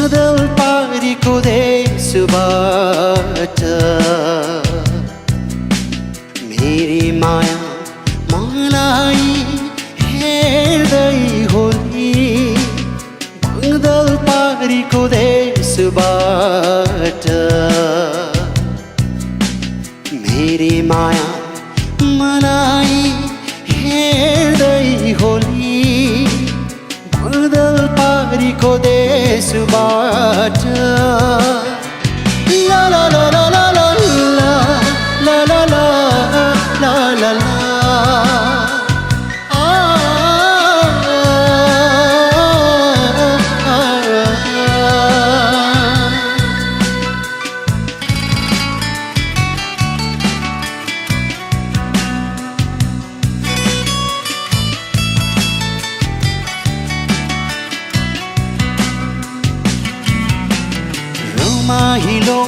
बदल पारीको देशबाट मेरी माया मलाई हेर्दै होली बदल पारीको देशबाट मेरी माया मलाई हेर्दै होली बदल पारीको देशबाट ला ला ला ला ला ला ला ला ला ला ला ला रमाइलो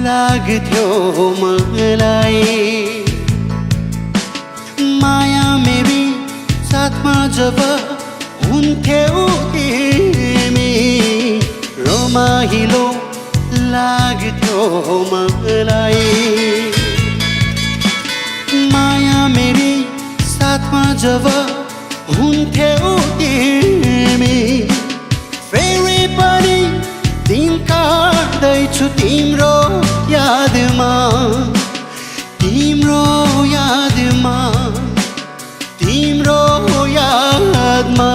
लाग्थ्यो मलाई माया मेरी साथमा जब हुन्थ्यौ तिमी रमाइलो लाग्थ्यो मलाई माया मेरी साथमा जब हुन्थ्यौ तिमी फेरि पनि दिन काट्दैछु तिम्रो यादमा तिम्रो यादमा तिम्रो यादमा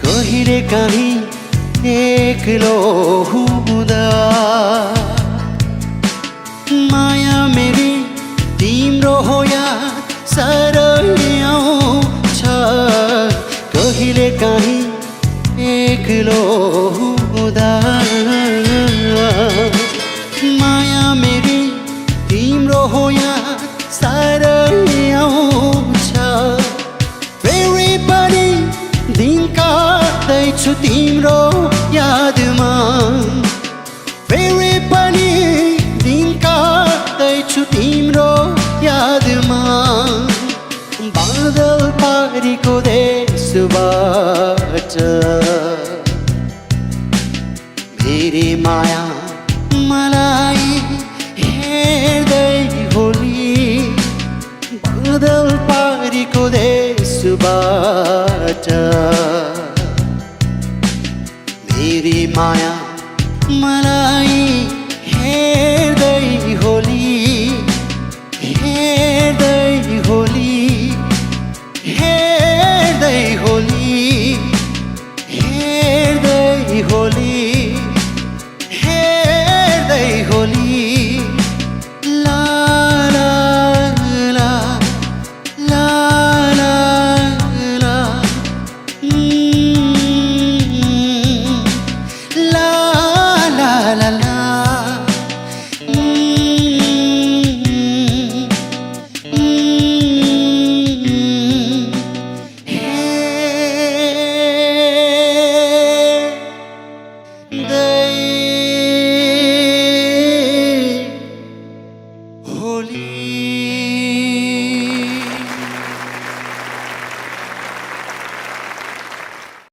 कहिले काहीँ एक्लो हुँदा माया मेरी तिम्रो हो याद साह्रै आउँछ कहिले काहीँ एक्लो हुँदा माया मेरी तिम्रो हो याद साह्रै आउँछ फेरि पनि दिन काट्दैछु तिम्रो यादमा फेरि पनि दिन काट्दैछु तिम्रो यादमा बदल पारीको देशबाट मेरी माया मलाई हेर्दै होली बदल पारीको देशबाट मेरी माया मलाई